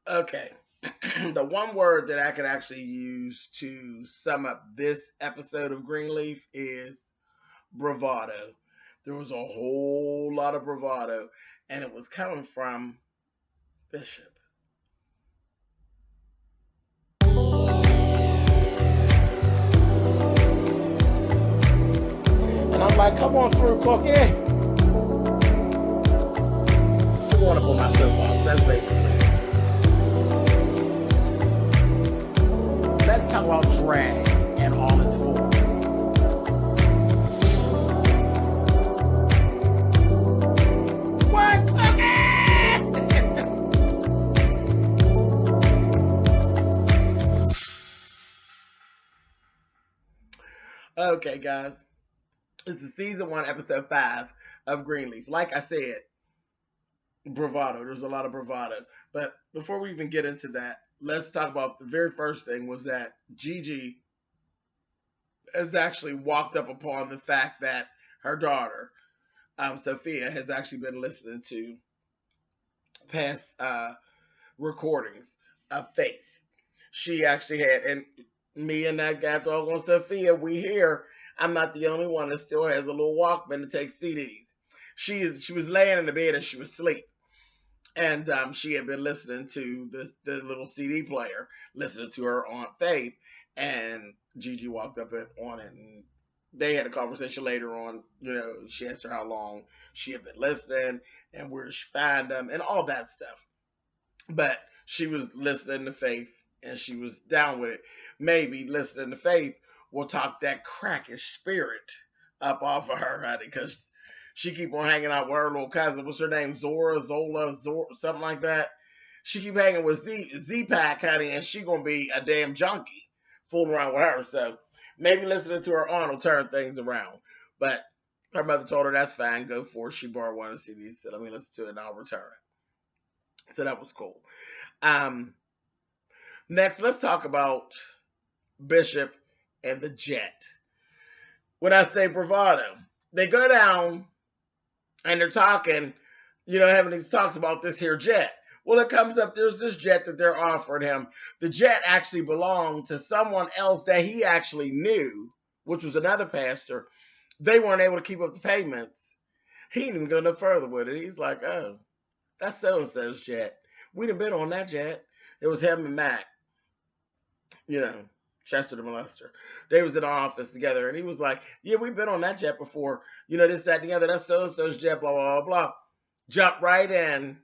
Okay. The one word that I could actually use to sum up this episode of Greenleaf is bravado. There was a whole lot of bravado, and it was coming from Bishop. And I'm like, come on through, Cookie. I want to put my soapbox. That's basically it. Let's talk about drag and all its forms. What, okay, guys. This is season 1, episode 5 of Greenleaf. Like I said, bravado. There's a lot of bravado. But before we even get into that, let's talk about the very first thing was that Gigi has actually walked up upon the fact that her daughter, Sophia, has actually been listening to past recordings of Faith. She actually had, and me and that guy doggone Sophia, we hear I'm not the only one that still has a little Walkman to take CDs. She was laying in the bed and she was asleep. And she had been listening to the little CD player, listening to her Aunt Faith, and Gigi walked up on it, and they had a conversation later on. You know, she asked her how long she had been listening, and where did she find them, and all that stuff. But she was listening to Faith, and she was down with it. Maybe listening to Faith will talk that crackish spirit up off of her, honey, because she keep on hanging out with her little cousin. What's her name? Zola, something like that. She keep hanging with Z-Pack, honey, and she gonna be a damn junkie fooling around with her. So maybe listening to her aunt will turn things around. But her mother told her that's fine, go for it. She borrowed one of the CDs, so let me listen to it and I'll return it. So that was cool. Next, let's talk about Bishop and the jet. When I say bravado, they go down and they're talking, having these talks about this here jet. Well, it comes up, there's this jet that they're offering him. The jet actually belonged to someone else that he actually knew, which was another pastor. They weren't able to keep up the payments. He didn't even go no further with it. He's like, oh, that's so-and-so's jet. We done been on that jet. It was him and Mac, Chester the molester. They was in the office together, and he was like, yeah, we've been on that jet before. This, that, together. That's so-and-so's jet, blah, blah, blah, blah. Jumped right in.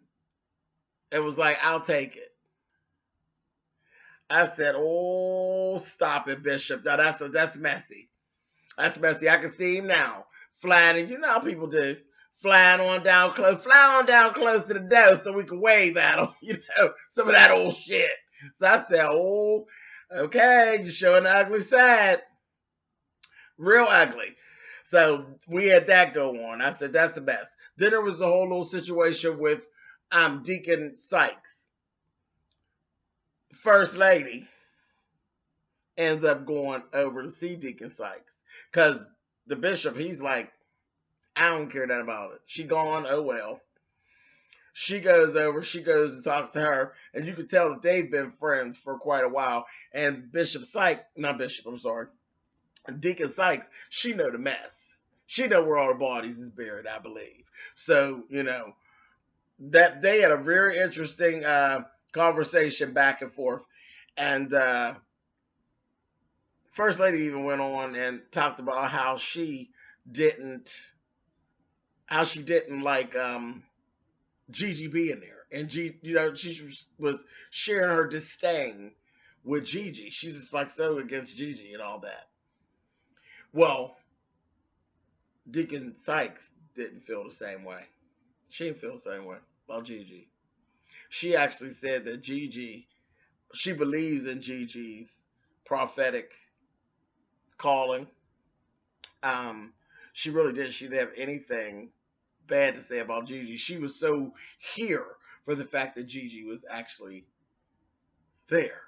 It was like, I'll take it. I said, oh, stop it, Bishop. Now, that's messy. That's messy. I can see him now. Flying, and you know how people do. Fly on down close to the door so we can wave at him. Some of that old shit. So I said, oh, okay, you're showing the ugly side. Real ugly. So we had that go on. I said, that's the best. Then there was a whole little situation with Deacon Sykes. First lady ends up going over to see Deacon Sykes. Because the bishop, he's like, I don't care that about it. She gone, oh well. She goes over, she goes and talks to her, and you can tell that they've been friends for quite a while. And Deacon Sykes, she know the mess. She know where all the bodies is buried, I believe. So, that they had a very interesting conversation back and forth. And First Lady even went on and talked about how she didn't like Gigi being there, and she was sharing her disdain with Gigi. She's just like so against Gigi and all that. Well, Deacon Sykes didn't feel the same way. She didn't feel the same way about Gigi. She actually said that she believes in Gigi's prophetic calling. She really did. She didn't have anything bad to say about Gigi. She was so here for the fact that Gigi was actually there.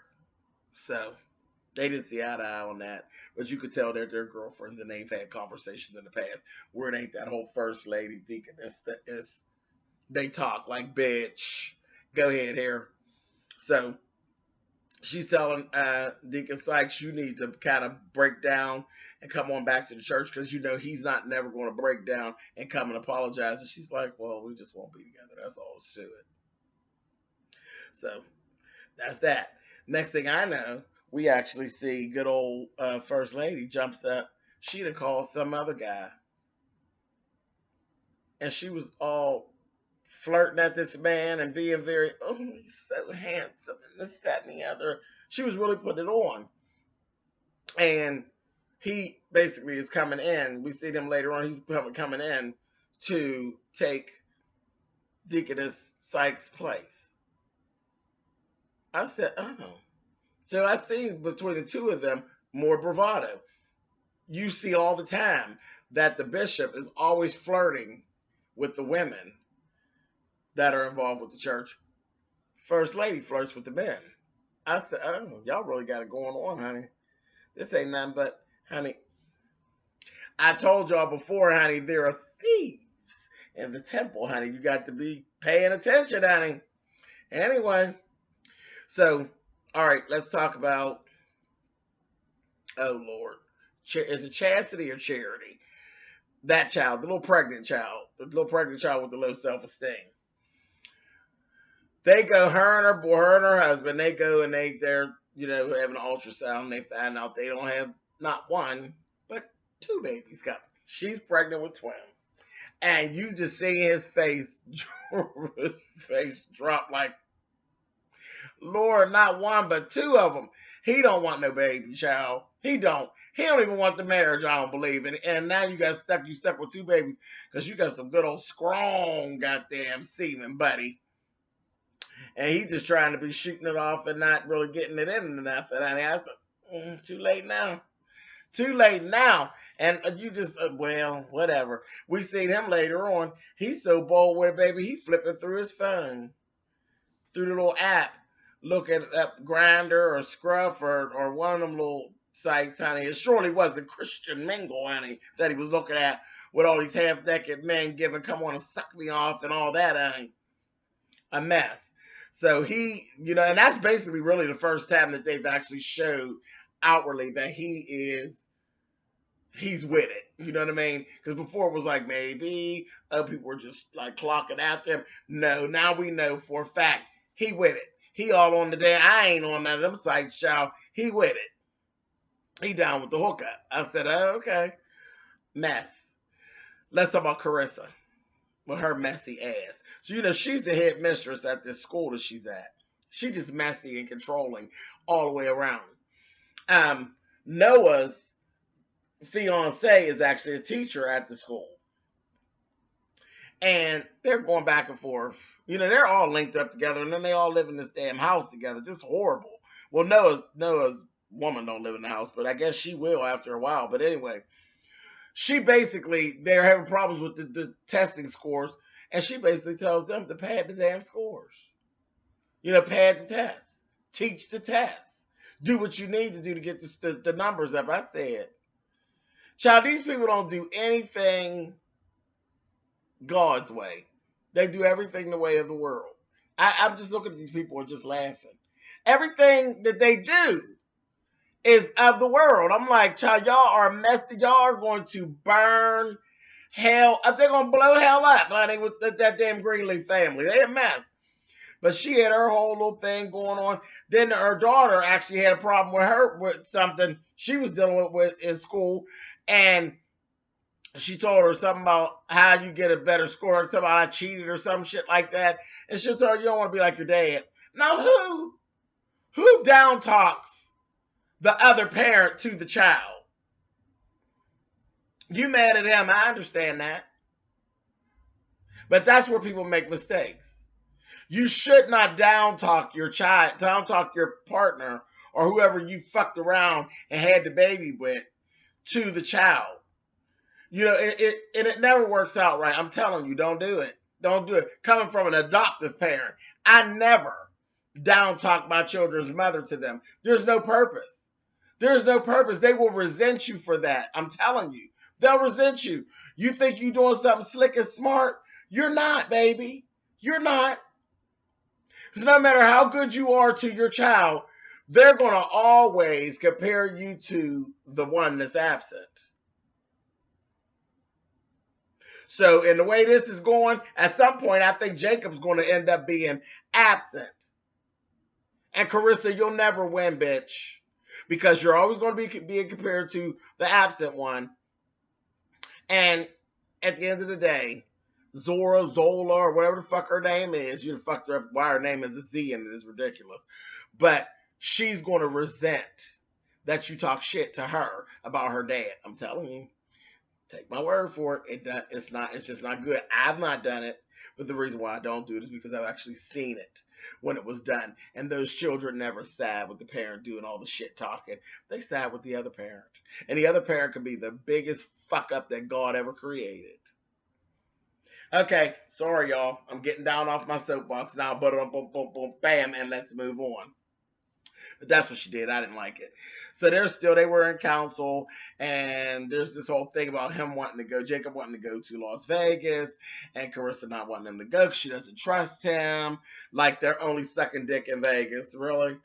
So they didn't see eye to eye on that. But you could tell that they're girlfriends and they've had conversations in the past where it ain't that whole first lady deacon. They talk like, bitch, go ahead here. So she's telling Deacon Sykes, you need to kind of break down and come on back to the church because you know he's not never going to break down and come and apologize. And she's like, well, we just won't be together. That's all to it. So that's that. Next thing I know, we actually see good old First Lady jumps up. She'd have called some other guy. And she was all flirting at this man and being very, oh, he's so handsome and this, that, and the other. She was really putting it on. And he basically is coming in. We see him later on. He's coming in to take Deaconess Sykes' place. I said, oh. So I see between the two of them more bravado. You see all the time that the bishop is always flirting with the women that are involved with the church. First Lady flirts with the men. I said, oh, y'all really got it going on, honey. This ain't nothing but, honey, I told y'all before, honey, there are thieves in the temple, honey. You got to be paying attention, honey. Anyway, so, all right, let's talk about, oh, Lord. Is it Chastity or Charity? That child, the little pregnant child with the low self-esteem. They go, her and her husband, they go and they're, having an ultrasound, and they find out they don't have not one, but two babies coming. She's pregnant with twins. And you just see his face drop like, Lord, not one, but two of them. He don't want no baby child. He don't even want the marriage, I don't believe. And now you stuck with two babies because you got some good old strong goddamn semen, buddy. And he's just trying to be shooting it off and not really getting it in enough. And I said, too late now. Too late now. And you just, well, whatever. We seen him later on. He's so bold with it, baby. He flipping through his phone, through the little app, looking up Grindr or Scruff or one of them little sites, honey. It surely wasn't Christian Mingle, honey, that he was looking at with all these half-naked men giving, come on and suck me off and all that, honey. A mess. So he, and that's basically really the first time that they've actually showed outwardly that he's with it. You know what I mean? Because before it was like maybe people were just like clocking after him. No, now we know for a fact he with it. He all on the day. I ain't on none of them sites, child. He with it. He down with the hookup. I said, oh, okay. Mess. Let's talk about Carissa with her messy ass. So, she's the head mistress at this school that she's at. She just messy and controlling all the way around. Noah's fiance is actually a teacher at the school. And they're going back and forth. They're all linked up together, and then they all live in this damn house together. Just horrible. Well, Noah's woman don't live in the house, but I guess she will after a while. But anyway, they're having problems with the testing scores, and she basically tells them to pad the damn scores. Pad the test. Teach the test. Do what you need to do to get the numbers up. I said, child, these people don't do anything God's way. They do everything the way of the world. I'm just looking at these people and just laughing. Everything that they do is of the world. I'm like, child, y'all are messy. Y'all are going to burn hell up. They're going to blow hell up, honey, with that damn Greenleaf family. They a mess. But she had her whole little thing going on. Then her daughter actually had a problem with something she was dealing with in school. And she told her something about how you get a better score, something about I cheated or some shit like that. And she'll tell her, you don't want to be like your dad. Now, who down talks the other parent to the child? You mad at him, I understand that. But that's where people make mistakes. You should not down talk your child, down talk your partner or whoever you fucked around and had the baby with to the child. It never works out right. I'm telling you, don't do it. Don't do it. Coming from an adoptive parent, I never down talk my children's mother to them. There's no purpose. There's no purpose. They will resent you for that. I'm telling you. They'll resent you. You think you're doing something slick and smart? You're not, baby. You're not. So no matter how good you are to your child, they're going to always compare you to the one that's absent. So in the way this is going, at some point, I think Jacob's going to end up being absent. And Carissa, you'll never win, bitch. Because you're always going to be being compared to the absent one. And at the end of the day, Zora, Zola, or whatever the fuck her name is, you fucked her up why her name is a Z and it is ridiculous. But she's going to resent that you talk shit to her about her dad. I'm telling you. Take my word for it. It's just not good. I've not done it. But the reason why I don't do it is because I've actually seen it when it was done. And those children never side with the parent doing all the shit talking. They side with the other parent. And the other parent could be the biggest fuck up that God ever created. Okay, sorry y'all. I'm getting down off my soapbox now. But boom, boom, boom, bam, and let's move on. But that's what she did. I didn't like it. So they were in council, and there's this whole thing about him wanting to go, Jacob wanting to go to Las Vegas, and Carissa not wanting him to go because she doesn't trust him. Like they're only sucking dick in Vegas, really.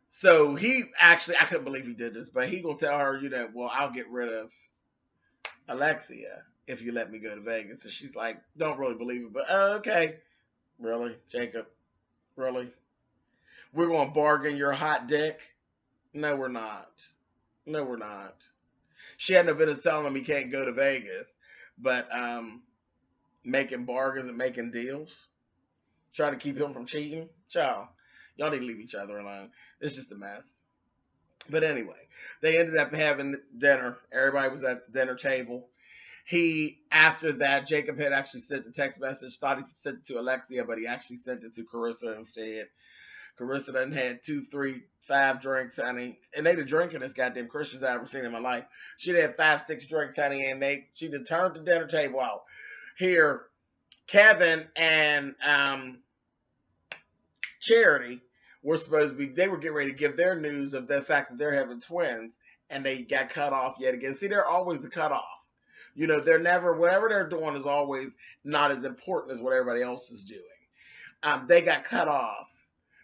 So he actually, I couldn't believe he did this, but he gonna tell her, well, I'll get rid of Alexia if you let me go to Vegas. And she's like, don't really believe it, but okay. Really, Jacob? Really? We're going to bargain your hot dick? No, we're not. No, we're not. She hadn't been telling him he can't go to Vegas, but making bargains and making deals, trying to keep him from cheating. Ciao. Y'all need to leave each other alone. It's just a mess. But anyway, they ended up having dinner. Everybody was at the dinner table. After that, Jacob had actually sent the text message, thought he sent it to Alexia, but he actually sent it to Carissa instead. Carissa done had 2, 3, 5 drinks, honey. And they the drinking goddamn Christians I've ever seen in my life. She had 5, 6 drinks, honey, and she done turned the dinner table out. Here, Kevin and Charity were supposed to be, they were getting ready to give their news of the fact that they're having twins, and they got cut off yet again. See, they're always the cutoff. They're never, whatever they're doing is always not as important as what everybody else is doing. They got cut off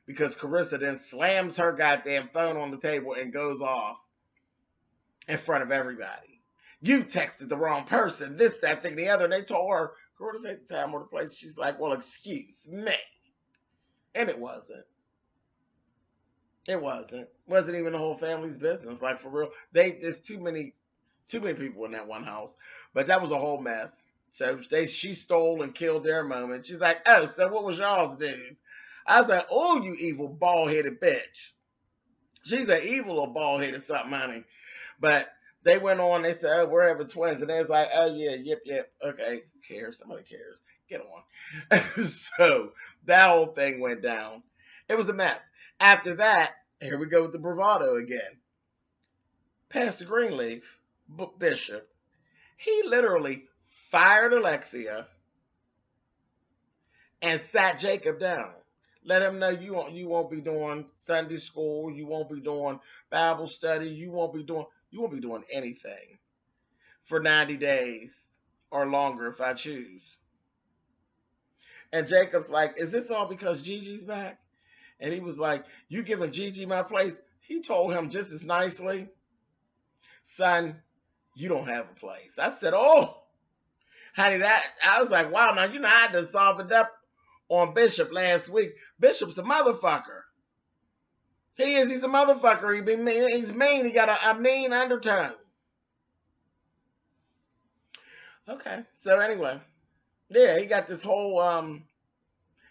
because Carissa then slams her goddamn phone on the table and goes off in front of everybody. You texted the wrong person, this, that, thing, the other. And they told her, Carissa ain't the time or the place. She's like, well, excuse me. And it wasn't. It wasn't. Wasn't even the whole family's business. Like, for real. There's too many people in that one house. But that was a whole mess. So she stole and killed their moment. She's like, oh, so what was y'all's news? I was like, oh, you evil bald-headed bitch. She's an evil little bald-headed something, honey. But they went on, they said, oh, we're having twins. And they was like, oh, yeah, yep. Okay, who cares? Somebody cares. Get on. So that whole thing went down. It was a mess. After that, here we go with the bravado again. Pastor Greenleaf, Bishop, he literally fired Alexia and sat Jacob down. Let him know you won't be doing Sunday school, you won't be doing Bible study, you won't be doing anything for 90 days or longer if I choose. And Jacob's like, is this all because Gigi's back? And he was like, you giving Gigi my place? He told him just as nicely, son, you don't have a place. I said, oh, honey, I was like, wow, now I had to solve it up on Bishop last week. Bishop's a motherfucker. He's a motherfucker. He's mean. He got a mean undertone. Okay, so anyway, yeah, he got this whole,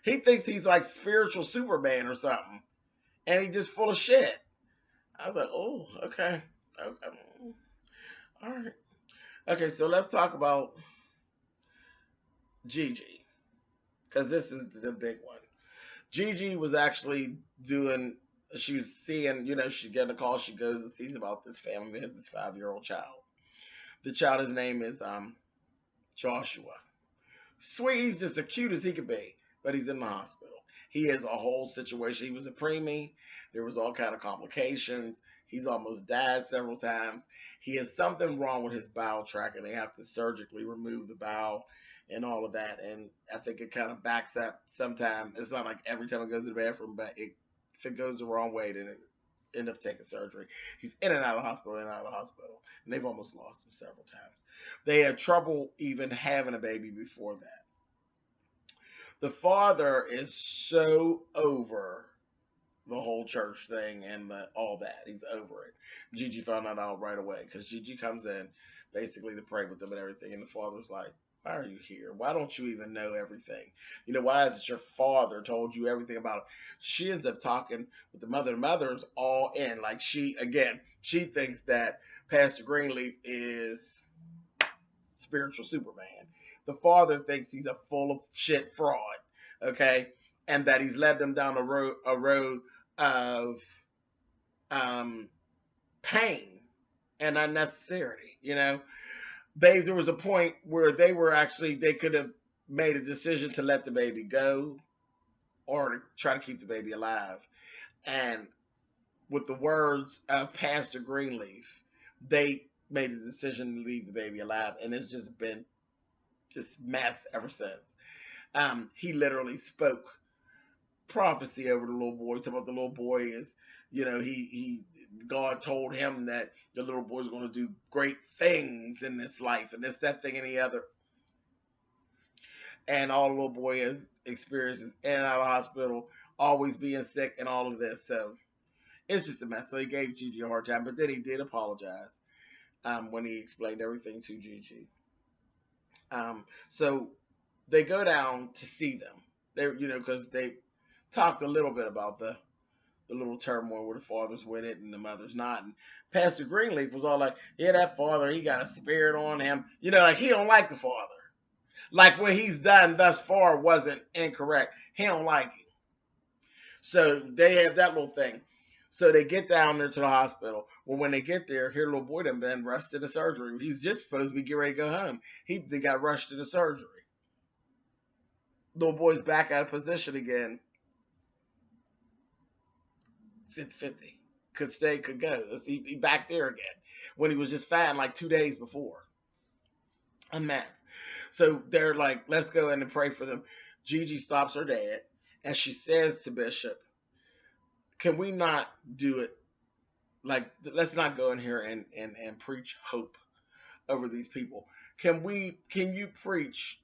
he thinks he's like spiritual Superman or something. And he's just full of shit. I was like, oh, okay. All right. Okay, so let's talk about Gigi. Because this is the big one. Gigi was actually she was seeing, she get a call, she goes and sees about this family, has this 5-year-old child. The child, his name is Joshua. Sweet, he's just as cute as he could be, but he's in the hospital. He has a whole situation. He was a preemie. There was all kind of complications. He's almost died several times. He has something wrong with his bowel tract, and they have to surgically remove the bowel. and all of that. And I think it kind of backs up sometimes. It's not like every time it goes to the bathroom, but if it goes the wrong way, then it end up taking surgery. He's in and out of the hospital, in and out of the hospital, and they've almost lost him several times. They had trouble even having a baby before that. The father is so over the whole church thing and all that. He's over it. Gigi found that out right away because Gigi comes in basically to pray with them and everything, and the father's like, why are you here? Why don't you even know everything? Why is it your father told you everything about it? She ends up talking with the mother. The mother's all in. Like, she thinks that Pastor Greenleaf is spiritual Superman. The father thinks he's a full of shit fraud, okay? And that he's led them down a road of pain and unnecessity, there was a point where they could have made a decision to let the baby go or to try to keep the baby alive. And with the words of Pastor Greenleaf, they made the decision to leave the baby alive, and it's just been just mess ever since. He literally spoke prophecy over the little boy, talking about the little boy is, God told him that the little boy's going to do great things in this life, and this, that thing, and the other. And all the little boy has experiences in and out of the hospital, always being sick, and all of this. So it's just a mess. So he gave Gigi a hard time, but then he did apologize when he explained everything to Gigi. So they go down to see them. They, because they talked a little bit about the little turmoil where the father's with it and the mother's not. And Pastor Greenleaf was all like, yeah, that father, he got a spirit on him. Like, he don't like the father. Like, what he's done thus far wasn't incorrect. He don't like him. So they have that little thing. So they get down there to the hospital. Well, when they get there, here little boy done been rushed to the surgery. He's just supposed to be getting ready to go home. They got rushed to the surgery. Little boy's back out of position again. 50-50. Could stay, could go. He back there again. When he was just fine like 2 days before. A mess. So they're like, let's go in and pray for them. Gigi stops her dad, and she says to Bishop, can we not do it? Like, let's not go in here and preach hope over these people. Can you preach,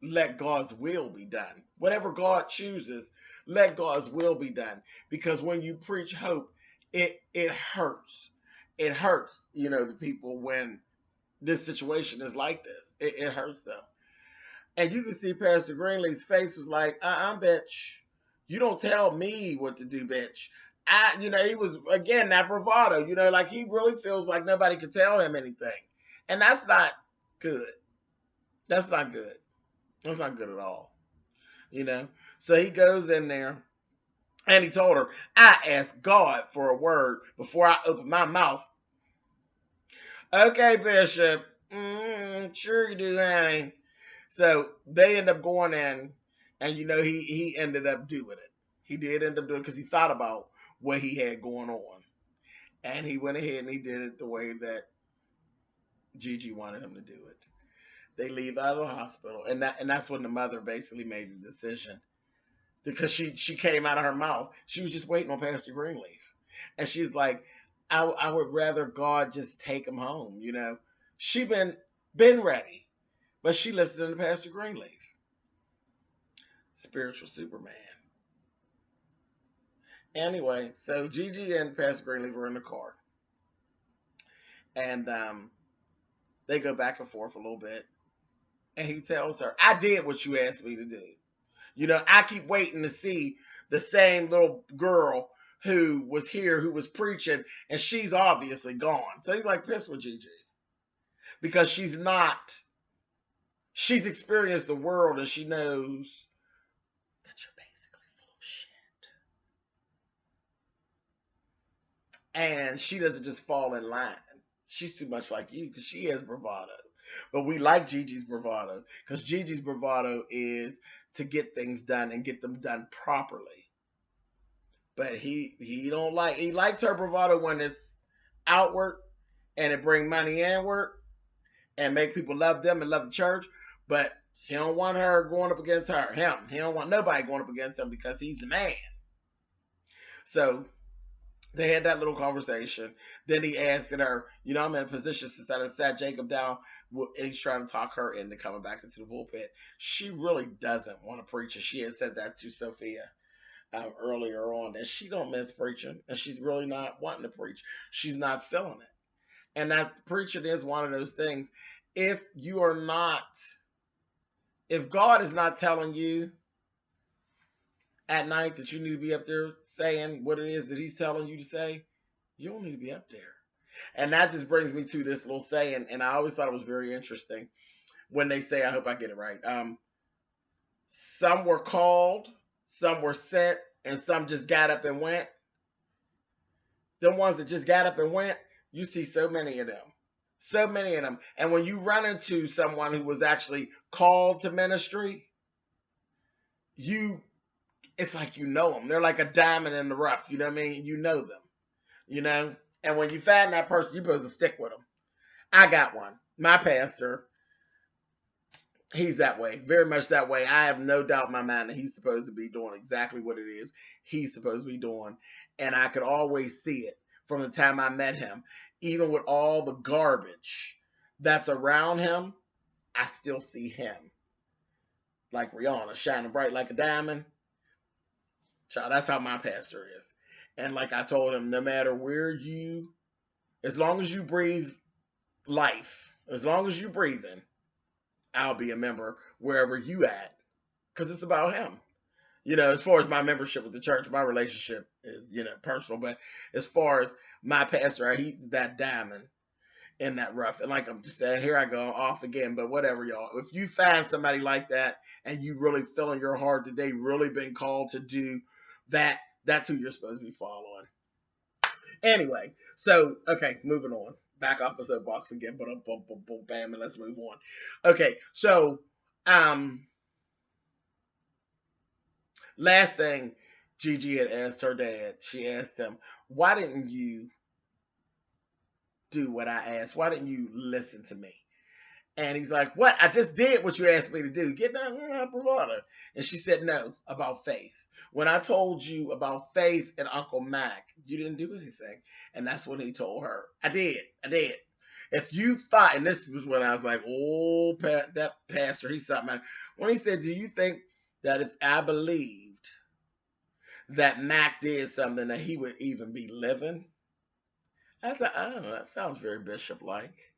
let God's will be done? Whatever God chooses, let God's will be done. Because when you preach hope, it hurts. It hurts, the people when this situation is like this. It hurts them. And you can see Pastor Greenleaf's face was like, bitch. You don't tell me what to do, bitch. He was, again, that bravado, like he really feels like nobody could tell him anything. And that's not good. That's not good. That's not good at all. So he goes in there and he told her, I asked God for a word before I open my mouth. Okay, Bishop. Sure you do, honey. So they end up going in, and he ended up doing it. He did end up doing it because he thought about what he had going on. And he went ahead and he did it the way that Gigi wanted him to do it. They leave out of the hospital. And that's when the mother basically made the decision. Because she came out of her mouth. She was just waiting on Pastor Greenleaf. And she's like, I would rather God just take him home, She been ready. But she listened to Pastor Greenleaf. Spiritual Superman. Anyway, so Gigi and Pastor Greenleaf were in the car. And they go back and forth a little bit. And he tells her, I did what you asked me to do. I keep waiting to see the same little girl who was here, who was preaching, and she's obviously gone. So he's like pissed with Gigi. Because she's experienced the world and she knows that you're basically full of shit. And she doesn't just fall in line. She's too much like you because she has bravado. But we like Gigi's bravado because Gigi's bravado is to get things done and get them done properly. But he likes her bravado when it's outward and it bring money inward and make people love them and love the church. But He don't want her going up against her. He don't want nobody going up against him because he's the man. So they had that little conversation. Then he asked her, I'm in a position since I sat Jacob down. He's trying to talk her into coming back into the pulpit. She really doesn't want to preach. And she had said that to Sophia earlier on, that she don't miss preaching. And she's really not wanting to preach. She's not feeling it. And that preaching is one of those things. If God is not telling you at night that you need to be up there saying what it is that he's telling you to say, you don't need to be up there. And that just brings me to this little saying, and I always thought it was very interesting when they say, I hope I get it right. Some were called, some were sent, and some just got up and went. The ones that just got up and went, you see so many of them. So many of them. And when you run into someone who was actually called to ministry, it's like you know them. They're like a diamond in the rough. You know what I mean? You know them. And when you find that person, you're supposed to stick with them. I got one. My pastor, he's that way. Very much that way. I have no doubt in my mind that he's supposed to be doing exactly what it is he's supposed to be doing. And I could always see it from the time I met him. Even with all the garbage that's around him, I still see him. Like Rihanna, shining bright like a diamond. Child, that's how my pastor is. And like I told him, no matter where as long as you breathe life, as long as you're breathing, I'll be a member wherever you at. Because it's about him. As far as my membership with the church, my relationship is, personal. But as far as my pastor, he's that diamond in that rough. And like I'm just saying, here I go off again. But whatever, y'all. If you find somebody like that and you really feel in your heart that they really been called to do that, that's who you're supposed to be following. Anyway, so, okay, moving on. Back off my soapbox again, but boom, boom, boom, bam, and let's move on. Okay, so, last thing Gigi had asked her dad, she asked him, why didn't you do what I asked? Why didn't you listen to me? And he's like, what? I just did what you asked me to do. Get down bravado. And she said, no, about faith. When I told you about faith and Uncle Mac, you didn't do anything. And that's when he told her, I did. If you thought, and this was when I was like, oh, that pastor, he's something. When he said, do you think that if I believed that Mac did something that he would even be living? I said, oh, that sounds very bishop-like.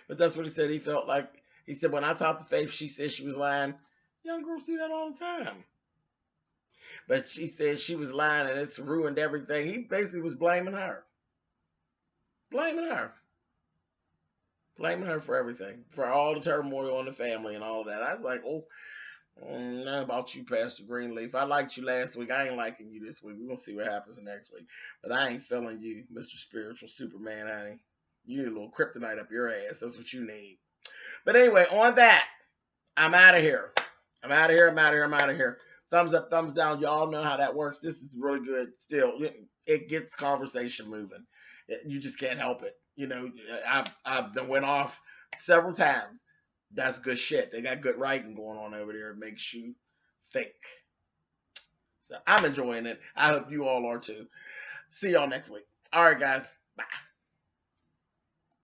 But that's what he said. He felt like, he said, when I talked to Faith, she said she was lying. Young girls do that all the time. But she said she was lying and it's ruined everything. He basically was blaming her. Blaming her for everything. For all the turmoil in the family and all of that. I was like, not about you, Pastor Greenleaf. I liked you last week. I ain't liking you this week. We're going to see what happens next week. But I ain't feeling you, Mr. Spiritual Superman, honey. You need a little kryptonite up your ass. That's what you need. But anyway, on that, I'm out of here. I'm out of here. Thumbs up, thumbs down. Y'all know how that works. This is really good still. It gets conversation moving. You just can't help it. I've went off several times. That's good shit. They got good writing going on over there. It makes you think. So I'm enjoying it. I hope you all are too. See y'all next week. All right, guys. Bye.